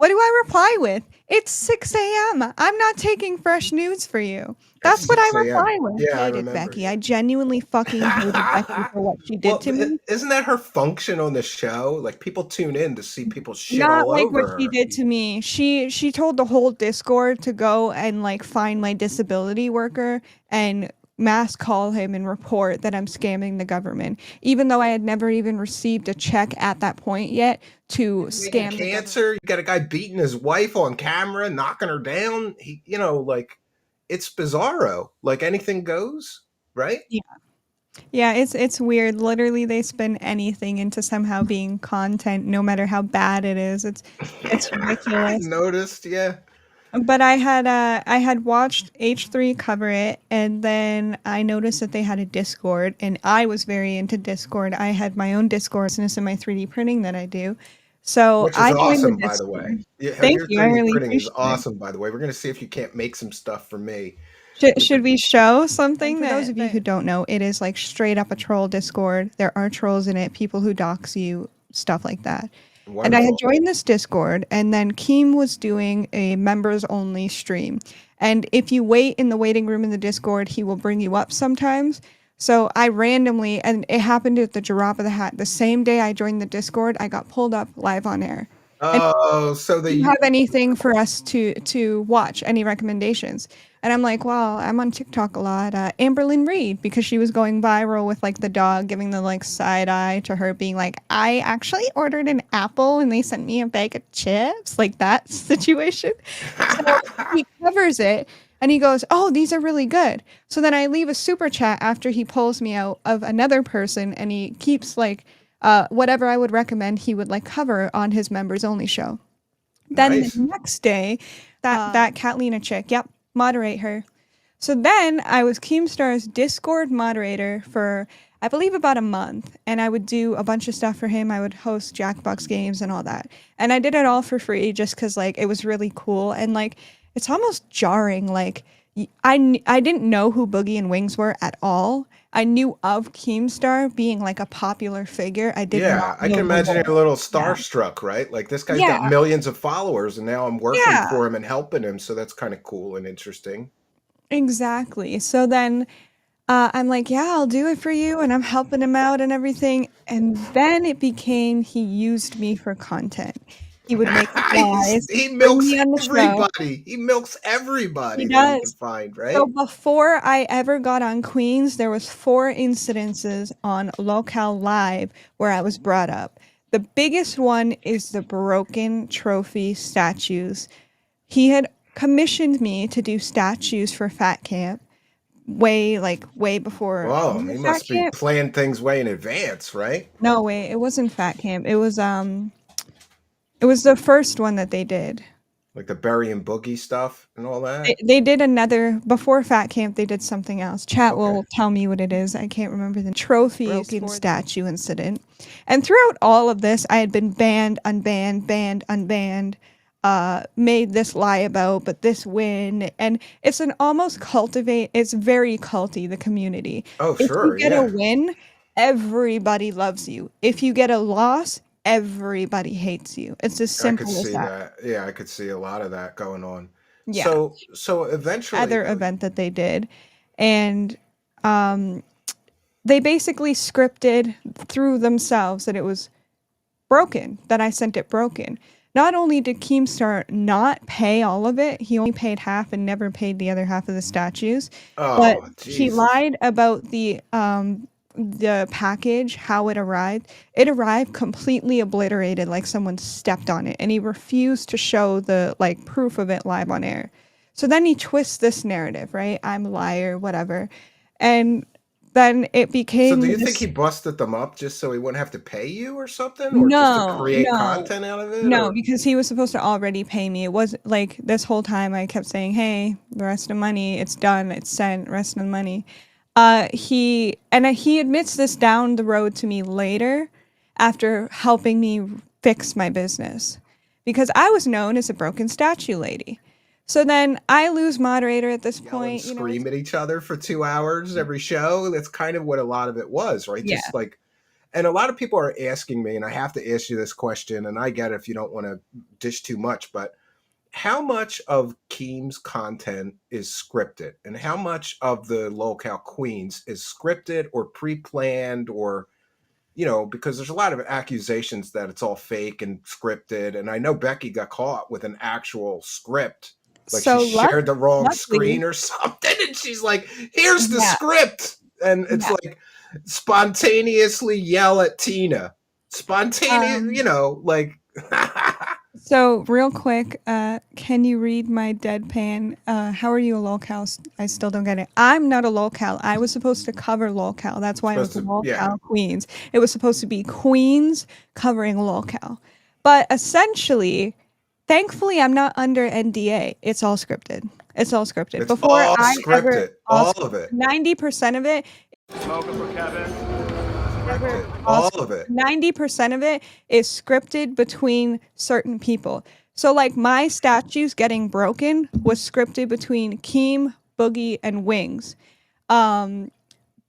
What do I reply with? It's 6 a.m. I'm not taking fresh news for you. At That's what I 6 a.m. reply with. Yeah, I Hated remember. Becky. I genuinely fucking hated Becky for what she did Well, to me. isn't that her function on the show? Like people tune in to see people shit Not all like what over she her. did to me. She told the whole Discord to go and like find my disability worker and mass call him and report that I'm scamming the government, even though I had never even received a check at that point yet to Making scam the government. cancer. You got a guy beating his wife on camera, knocking her down. He, like it's bizarro. Like anything goes, right? Yeah. Yeah, it's weird. Literally, they spin anything into somehow being content, no matter how bad it is. It's I ridiculous. noticed. Yeah. But I had watched H3 cover it, and then I noticed that they had a Discord, and I was very into Discord. I had my own Discord business in my 3D printing that I do. So Which is I joined the awesome, by the way. Discord. Yeah, Thank your you. I 3D really printing is appreciate it. awesome, by the way. We're gonna see if you can't make some stuff for me. With Should the we show something? And for those of you who don't know, it is like straight up a troll Discord. There are trolls in it, people who dox you, stuff like that. And I had Wonderful. joined this Discord, and then Keem was doing a members only stream. And if you wait in the waiting room in the Discord, he will bring you up sometimes. So I randomly, and it happened at the drop of the hat, the same day I joined the Discord, I got pulled up live on air. And Oh, so do you they have anything for us to watch? Any recommendations? And I'm like, well, I'm on TikTok a lot. Amberlyn Reed, because she was going viral with like the dog giving the like side eye to her, being like, I actually ordered an apple and they sent me a bag of chips, like that situation. So he covers it and he goes, oh, these are really good. So then I leave a super chat after he pulls me out of another person, and he keeps like whatever I would recommend he would like cover on his members only show. Then the nice. next day, that Catalina chick, yep, moderate her. So then I was Keemstar's Discord moderator for I believe about a month, and I would do a bunch of stuff for him. I would host Jackbox games and all that, and I did it all for free just because like it was really cool, and like it's almost jarring. Like I didn't know who Boogie and Wings were at all. I knew of Keemstar being like a popular figure. I did Yeah, not I can know the imagine you're a role. little Yeah. starstruck, right? Like this guy's got Yeah. millions of followers, and now I'm working Yeah. for him and helping him, so that's kind of cool and interesting. Exactly. So then I'm like, yeah, I'll do it for you. And I'm helping him out and everything. And then it became he used me for content. He would make lies, He bring milks me on the show. everybody. He milks He everybody that he can does. find, So right? before I ever got on Queens, there was 4 incidences on LolCowLive where I was brought up. The biggest one is the broken trophy statues. He had commissioned me to do statues for Fat Camp way before Well, he Fat must be Camp. planning things way in advance, right? No way, it wasn't Fat Camp. It was the first one that they did. Like the Berry and Boogie stuff and all that. They did another before Fat Camp. They did something else. Chat Okay. will tell me what it is. I can't remember the trophies broken statue incident. And throughout all of this, I had been banned, unbanned, banned, unbanned. Made this lie about, but this win, and it's an almost cultivate. It's very culty, the community. Oh, If you sure, get a yeah. win, everybody loves you. If you get a loss, everybody hates you. It's as I could simple as see that. that. Yeah, I could see a lot of that going on. Yeah. So eventually Other though, event that they did, and um, they basically scripted through themselves that it was broken, that I sent it broken. Not only did Keemstar not pay all of it, he only paid half and never paid the other half of the statues, but oh, he Jesus. lied about the package, how it arrived. It arrived completely obliterated, like someone stepped on it, and he refused to show the like proof of it live on air. So then he twists this narrative, right? I'm a liar, whatever. And then it So do became you think he this. busted them up just so he wouldn't have to pay you or something? Or just to No, create no. content out of it? No, Or because he was supposed to already pay me. It was like this whole time I kept saying, "Hey, the rest of the money, it's done, it's sent, rest of the money." He admits this down the road to me later after helping me fix my business because I was known as a broken statue lady. So then I lose moderator at this yell and point, scream at each other for 2 hours every show? That's kind of what a lot of it was, right? yeah. Just like And a lot of people are asking me, and I have to ask you this question, and I get it if you don't want to dish too much, but how much of Keem's content is scripted, and how much of the LolCow Queens is scripted or pre-planned, or because there's a lot of accusations that it's all fake and scripted, and I know Becky got caught with an actual script, like she So shared the wrong luckily, screen or something, and she's like, "Here's the yeah, script," and it's yeah. like spontaneously yell at Tina, spontaneous, Um, like. so real quick, can you read my deadpan? How are you a lolcow? I still don't get it. I'm not a lolcow. I was supposed to cover lolcow. That's why it was Supposed to, yeah. lolcow queens. It was supposed to be queens covering lolcow. But essentially, thankfully, I'm not under NDA. It's all scripted. It's all scripted. It's Before all I ever, scripted, all of it. 90% of it Smoking for Kevin. ever Scripted, all of it. 90% of it is scripted between certain people. So like my statues getting broken was scripted between Keem, Boogie, and Wings.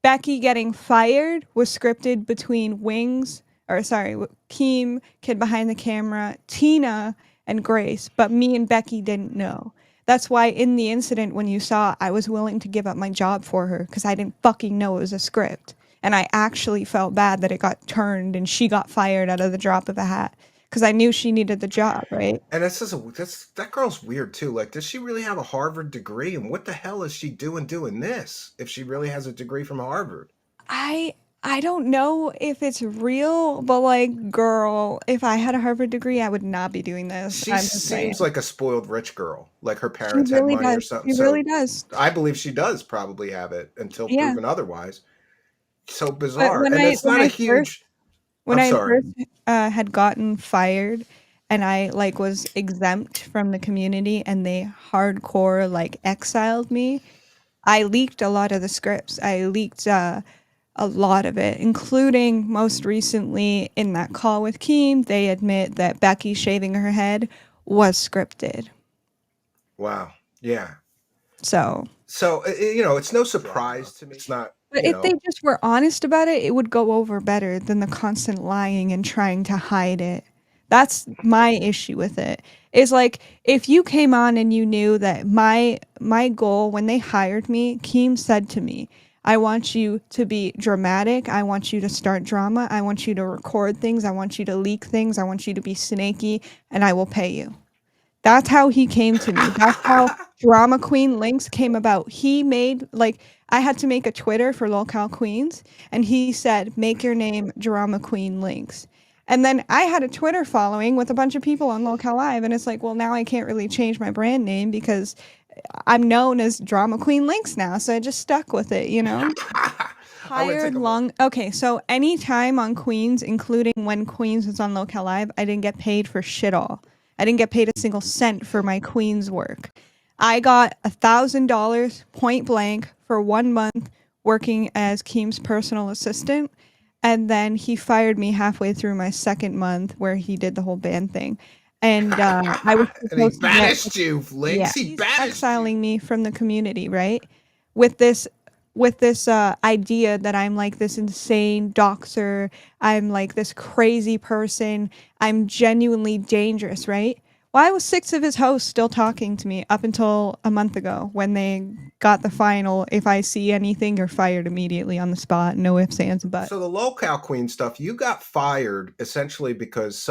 Becky getting fired was scripted between Keem, Kid Behind the Camera, Tina, and Grace, but me and Becky didn't know. That's why in the incident when you saw, I was willing to give up my job for her because I didn't fucking know it was a script. And I actually felt bad that it got turned and she got fired out of the drop of a hat because I knew she needed the job, right? And that girl's weird too. Like, does she really have a Harvard degree? And what the hell is she doing this if she really has a degree from Harvard? I I don't know if it's real, but like, girl, if I had a Harvard degree, I would not be doing this. She I'm just saying. seems like a spoiled rich girl. Like her She parents had really money or does. something. She really So does. I believe she does probably have it until Yeah. proven otherwise. So But bizarre. And it's when not a I first huge. when I'm I sorry. first had gotten fired and I like was exempt from the community and they hardcore like exiled me, I leaked a lot of the scripts. I leaked a lot of it, including most recently in that call with Keem, they admit that Becky shaving her head was scripted. Wow. Yeah. So, So it's no surprise to me. It's not. but if they just were honest about it, it would go over better than the constant lying and trying to hide it. That's my issue with it. Is like if you came on and you knew that my goal when they hired me, Keem said to me, I want you to be dramatic. I want you to start drama. I want you to record things. I want you to leak things. I want you to be snaky and I will pay you. That's how he came to me. That's how Drama Queen LINX came about. He made like I had to make a Twitter for LolCowQueens, and he said, "Make your name Drama Queen LINX." And then I had a Twitter following with a bunch of people on LolCowLive, and it's like, well, now I can't really change my brand name because I'm known as Drama Queen LINX now, so I just stuck with it, you know. I'm gonna take Hired a look. long. Okay, so anytime on Queens, including when Queens was on Local Live, I didn't get paid for shit all. I didn't get paid a single cent for my Queens work. I got $1,000 point blank for 1 month working as Keem's personal assistant, and then he fired me halfway through my second month where he did the whole band thing. And I was And he supposed to get banished you, yeah, LINX. He he's banished you. exiling me from the community, right? With this idea that I'm like this insane doxer, I'm like this crazy person, I'm genuinely dangerous, right? Why was six of his hosts still talking to me up until a month ago when they got the final? If I see anything, you're fired immediately on the spot. No ifs, ands, and buts. So the LolCow Queen stuff, you got fired essentially because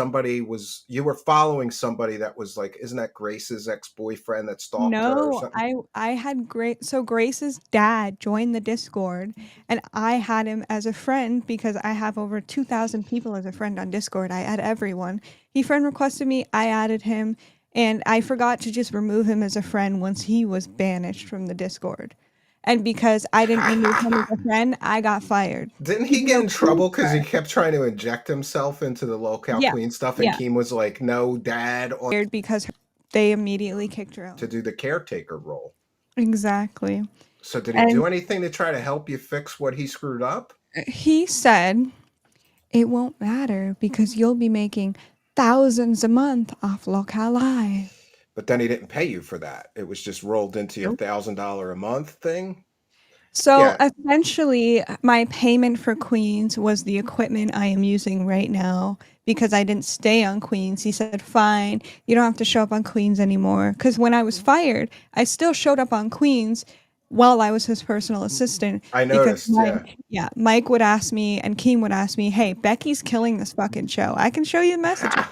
you were following somebody that was like, isn't that Grace's ex-boyfriend that stalked her or No, something? I had Grace's dad joined the Discord and I had him as a friend because I have over 2,000 people as a friend on Discord. I add everyone. He friend requested me, I added him, and I forgot to just remove him as a friend once he was banished from the Discord. And because I didn't remove him as a friend, I got fired. Didn't he Even get though in trouble because he Keemstar, kept trying to inject himself into the LolCow yeah, Queen stuff, and yeah, Keem was like, "No, Dad," because they immediately kicked her out. to do the caretaker role. Exactly. So did he And do anything to try to help you fix what he screwed up? he said it won't matter because you'll be making thousands a month off LolCowLive. But then he didn't pay you for that. It was just rolled into your Nope. $1,000 a month thing. So Yeah, essentially, my payment for Queens was the equipment I am using right now because I didn't stay on Queens. He said, fine, you don't have to show up on Queens anymore. Because when I was fired, I still showed up on Queens while I was his personal assistant I because noticed. Yeah. Mike would ask me and Keem would ask me, hey, Becky's killing this fucking show. I can show you the messages.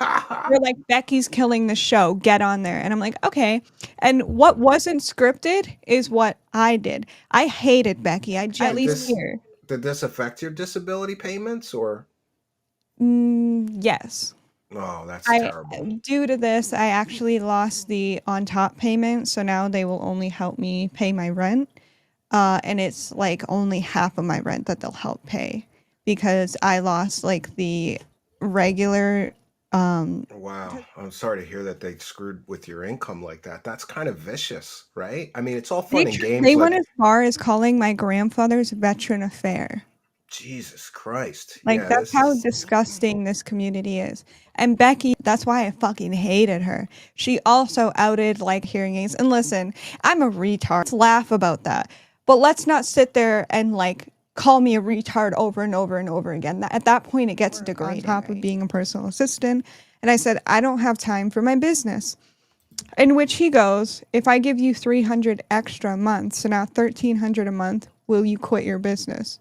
They're like, Becky's killing the show. Get on there. And I'm like, okay. And what wasn't scripted is what I did. I hated Becky. At did least this here. did this affect your disability payments or? Yes. Oh, that's I terrible. Due to this, I actually lost the on top payment, so now they will only help me pay my rent. And it's like only half of my rent that they'll help pay because I lost like the regular Wow, I'm sorry to hear that they screwed with your income like that. That's kind of vicious, right? I mean, it's all fun and games. they went Like, as far as calling my grandfather's veteran affair. Jesus Christ. Like, Yeah, that's this how is. disgusting this community is. And Becky, that's why I fucking hated her. She also outed like hearing aids. And listen, I'm a retard. Let's laugh about that. But let's not sit there and like call me a retard over and over and over again. At that point, it gets degrading. On top of being a personal assistant. And I said, I don't have time for my business. In which he goes, if I give you 300 extra a month, so now 1,300 a month, will you quit your business?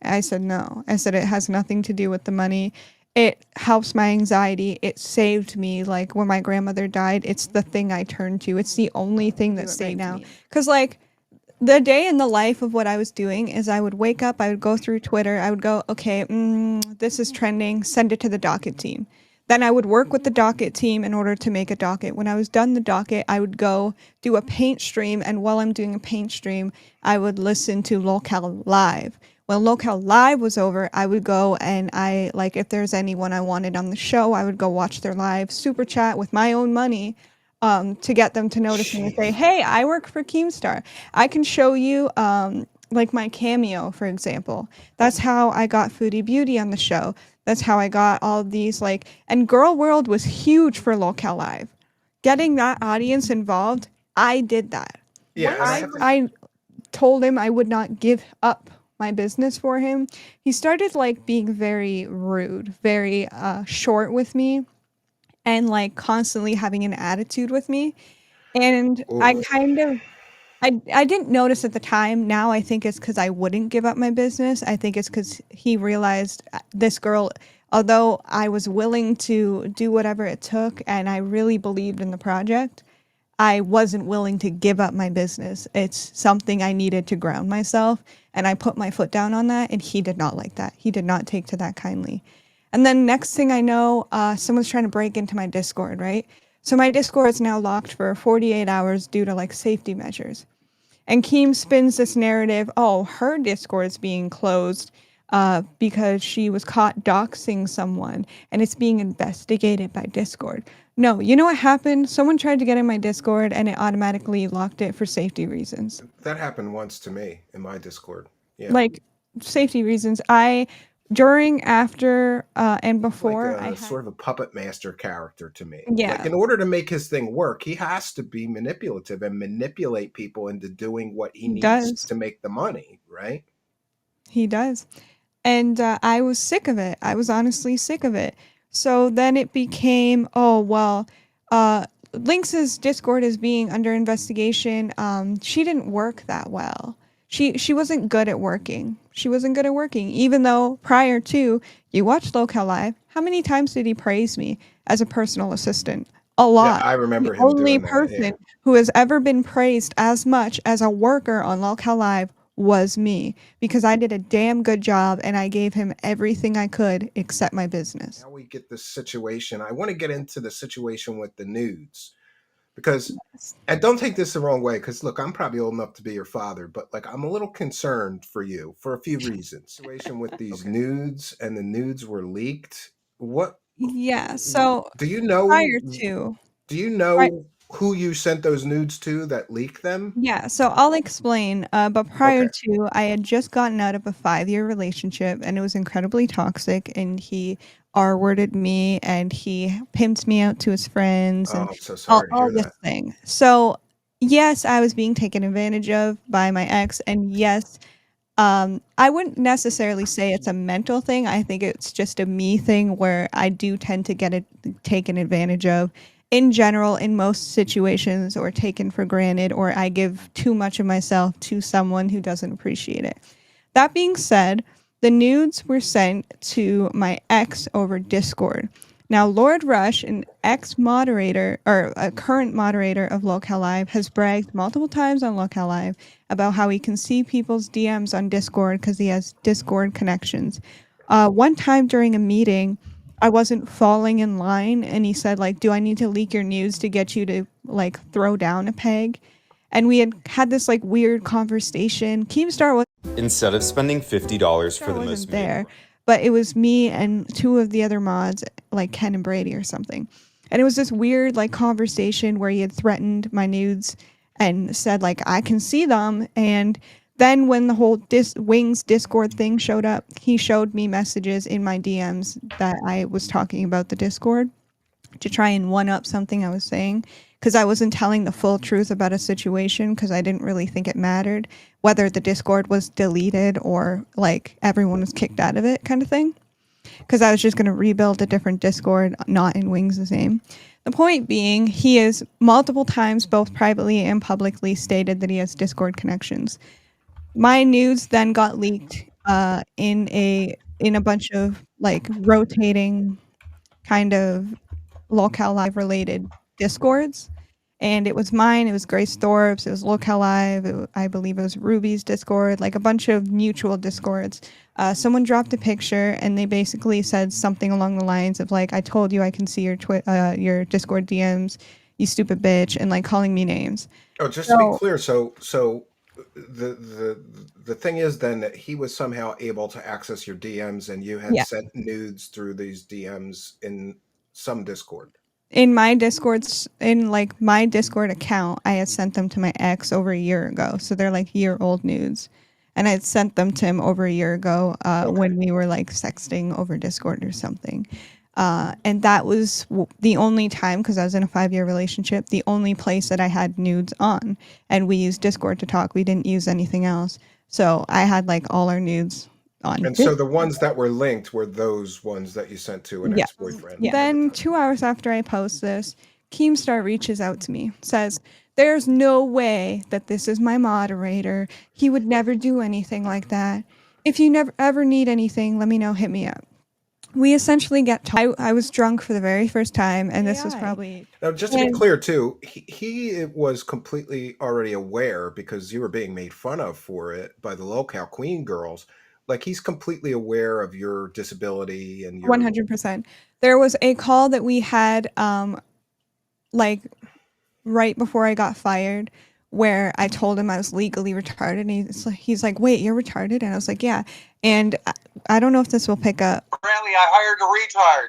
I said no. I said it has nothing to do with the money. It helps my anxiety. It saved me. Like when my grandmother died, it's the thing I turned to. It's the only thing that saved me. Because like the day in the life of what I was doing is I would wake up, I would go through Twitter, I would go, okay, this is trending, send it to the docket team. Then I would work with the docket team in order to make a docket. When I was done the docket, I would go do a paint stream, and while I'm doing a paint stream, I would listen to LolCowLive. When LolCowLive was over, I would go and I like if there's anyone I wanted on the show, I would go watch their live super chat with my own money to get them to notice me and say, Jeez. "Hey, I work for Keemstar. I can show you like my cameo, for example. That's how I got Foodie Beauty on the show. That's how I got all of these like and Girl World was huge for LolCal Live. Getting that audience involved, I did that. Yeah, and I have to. I told him I would not give up my business for him. He started like being very rude, very short with me and like constantly having an attitude with me. And I Oof. kind of I didn't notice at the time. Now I think it's because I wouldn't give up my business. I think it's because he realized this girl, although I was willing to do whatever it took and I really believed in the project, I wasn't willing to give up my business. It's something I needed to ground myself. And I put my foot down on that. And he did not like that. He did not take to that kindly. And then next thing I know, someone's trying to break into my Discord, right? So my Discord is now locked for 48 hours due to like safety measures. And Keem spins this narrative, oh, her Discord is being closed because she was caught doxing someone and it's being investigated by Discord. No, you know what happened? Someone tried to get in my Discord and it automatically locked it for safety reasons. That happened once to me in my Discord. Yeah. Like, safety reasons. During, after, and Like before, I a had. sort of a puppet master character to me. Like Yeah, in order to make his thing work, he has to be manipulative and manipulate people into doing what he he needs does. to make the money, right? He does. And I was sick of it. I was honestly sick of it. So then it became, oh, well, LINX's Discord is being under investigation. She didn't work that well. She wasn't good at working. She wasn't good at working, even though prior to you watched LolCal Live, how many times did he praise me as a personal assistant? A Yeah, lot. I The remember him only doing that. Yeah. person who has ever been praised as much as a worker on LolCal Live was me because I did a damn good job and I gave him everything I could except my business. Now we get this situation. I want to get into the situation with the nudes because, and don't take this the wrong way, because look, I'm probably old enough to be your father, but like I'm a little concerned for you for a few reasons. Situation with these nudes and the nudes were leaked. What Yeah, so do you prior know? to Do you pri- know who you sent those nudes to that leaked them? yeah, so I'll explain. But prior Okay. to, I had just gotten out of a 5-year relationship and it was incredibly toxic. And he R-worded me and he pimped me out to his friends Oh, and I'm so sorry to all hear this that. thing. So, yes, I was being taken advantage of by my ex. And yes, I wouldn't necessarily say it's a mental thing. I think it's just a me thing where I do tend to get it taken advantage of in general in most situations, or taken for granted, or I give too much of myself to someone who doesn't appreciate it. That being said, the nudes were sent to my ex over Discord. Now, Lord Rush, an ex moderator or a current moderator of LolCowLive, has bragged multiple times on LolCowLive about how he can see people's DMs on Discord because he has Discord connections. One time during a meeting, I wasn't falling in line, and he said, like, "Do I need to leak your nudes to get you to like throw down a peg?" And we had this like weird conversation. Keemstar was Instead of spending $50 for the wasn't most there, but it was me and two of the other mods, like Ken and Brady or something. And it was this weird like conversation where he had threatened my nudes and said like I can see them. And then when the whole Wings Discord thing showed up, he showed me messages in my DMs that I was talking about the Discord to try and one up something I was saying, because I wasn't telling the full truth about a situation because I didn't really think it mattered whether the Discord was deleted or like everyone was kicked out of it, kind of thing. Because I was just going to rebuild a different Discord, not in Wings' name. The point being, he has multiple times, both privately and publicly, stated that he has Discord connections. My nudes then got leaked in a bunch of like rotating kind of LolCowLive related Discords. And it was mine, it was Grace Thorpe's, it was LolCowLive, I believe it was Ruby's Discord, like a bunch of mutual Discords. Someone dropped a picture and they basically said something along the lines of like, "I told you I can see your Discord DMs, you stupid bitch," and like calling me names. Oh, just to be clear, so the thing is then that he was somehow able to access your DMs, and you had Yeah. sent nudes through these DMs in some Discord. In my Discords, in like my Discord account, I had sent them to my ex over a year ago. So they're like year-old nudes. And I had sent them to him over a year ago when we were like sexting over Discord or something. And that was the only time, because I was in a 5-year relationship, the only place that I had nudes on. And we used Discord to talk. We didn't use anything else. So I had like all our nudes on. And so the ones that were linked were those ones that you sent to an ex-boyfriend. Yeah. Then 2 hours after I post this, Keemstar reaches out to me, says, "There's no way that this is my moderator. He would never do anything like that. If you never ever need anything, let me know, hit me up." We essentially I was drunk for the very first time, and this was probably... Now, just to be clear, too, he was completely already aware, because you were being made fun of for it by the LolCowQueen girls. Like, he's completely aware of your disability and your... 100%. There was a call that we had, like, right before I got fired, where I told him I was legally retarded, and he's like, "Wait, you're retarded?" And I was like, "Yeah." And I don't know if this will pick up. Apparently, I hired a retard.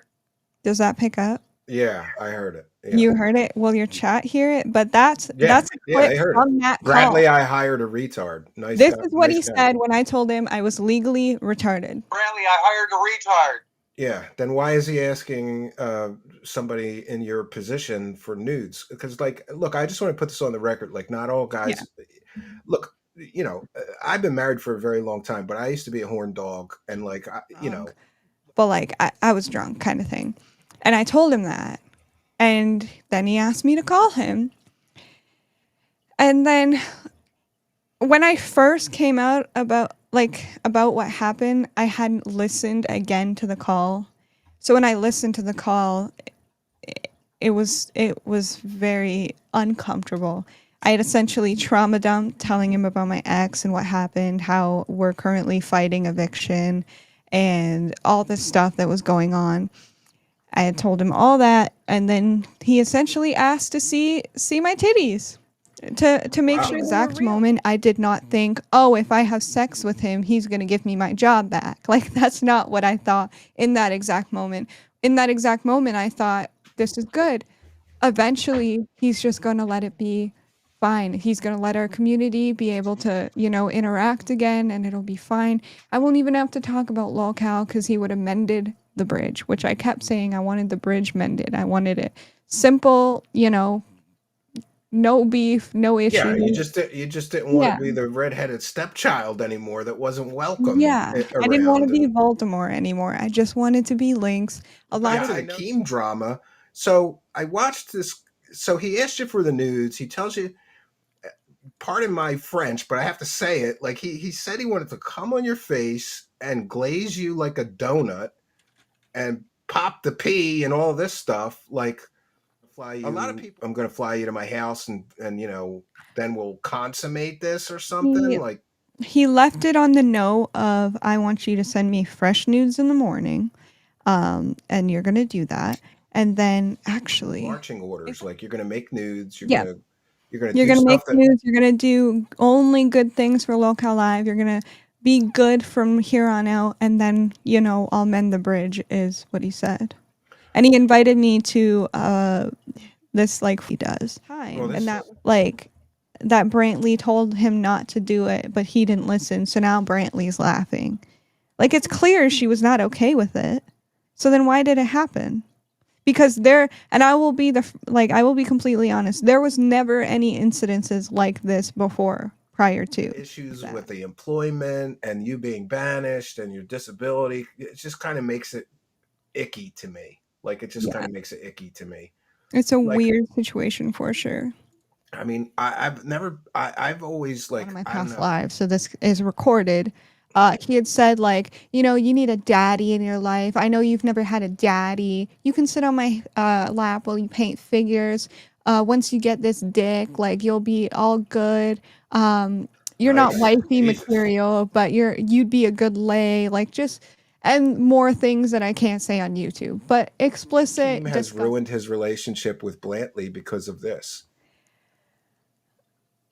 Does that pick up? Yeah, I heard it. Yeah. You heard it? Will your chat hear it? But that's a I heard from it. that Bradley, call. I hired a retard. Nice. This is what he said when I told him I was legally retarded. Apparently, I hired a retard. Yeah, then why is he asking somebody in your position for nudes? Because, like, look, I just want to put this on the record. Like, not all guys... Yeah. Look, you know, I've been married for a very long time, but I used to be a horn dog, and like, you know... But like, I was drunk, kind of thing. And I told him that. And then he asked me to call him. And then when I first came out about what happened, I hadn't listened again to the call. So when I listened to the call, it was very uncomfortable. I had essentially trauma dumped, telling him about my ex and what happened, how we're currently fighting eviction, and all this stuff that was going on. I had told him all that, and then he essentially asked to see my titties. To make sure exact moment, I did not think, "Oh, if I have sex with him, he's going to give me my job back." Like, that's not what I thought in that exact moment. In that exact moment, I thought, this is good. Eventually, he's just going to let it be fine. He's going to let our community be able to, you know, interact again, and it'll be fine. I won't even have to talk about LolCow because he would have mended the bridge, which I kept saying I wanted the bridge mended. I wanted it simple, you know, no beef, no Yeah, issue. you just didn't want Yeah. to be the redheaded stepchild anymore that wasn't welcome Yeah. I didn't want to around. be Voldemort anymore. I just wanted to be Lynx. A lot Back of to the Keem drama. So I watched this. So he asked you for the nudes. He tells you, pardon my French, but I have to say it. Like he said he wanted to come on your face and glaze you like a donut and pop the pee and all this stuff. Like fly you. A lot of people. I'm going to fly you to my house and then we'll consummate this or something. he, Like he left it on the note of I want you to send me fresh nudes in the morning. And you're gonna do that. And then actually marching orders. Like you're going to make nudes. You're yeah. going to you're You're do gonna make stuff that. news. You're gonna do only good things for LolCowLive. You're gonna be good from here on out, and then I'll mend the bridge. Is what he said, and he invited me to this like he does time, Well, and that Brantley told him not to do it, but he didn't listen. So now Brantley's laughing, like it's clear she was not okay with it. So then why did it happen? Because I will be I will be completely honest, there was never any incidences like this before prior to issues that. with the employment and you being banished and your disability. It just kind of makes it icky to me. Like it just kind of makes it icky to me. It's a weird situation for sure. I mean, I've always like One of my past lives, so this is recorded. He had said you need a daddy in your life. I know you've never had a daddy. You can sit on my lap while you paint figures. Once you get this dick, you'll be all good. You're not wifey material, but you'd be a good lay. And more things that I can't say on YouTube. But explicit. Keem has ruined his relationship with Brantley because of this.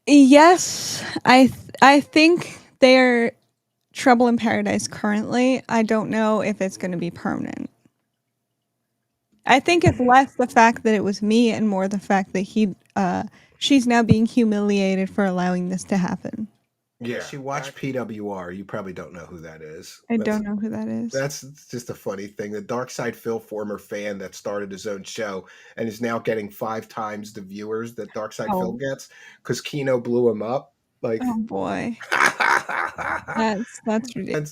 Yes, I think they're trouble in paradise currently. I don't know if it's going to be permanent. I think it's less the fact that it was me and more the fact that she's now being humiliated for allowing this to happen. Yeah, she watched PWR. You probably don't know who that is. I don't know who that is. That's just a funny thing. The Dark Side Phil, former fan that started his own show and is now getting 5 times the viewers that Dark Side Phil gets because Kino blew him up. Like, oh boy, that's ridiculous.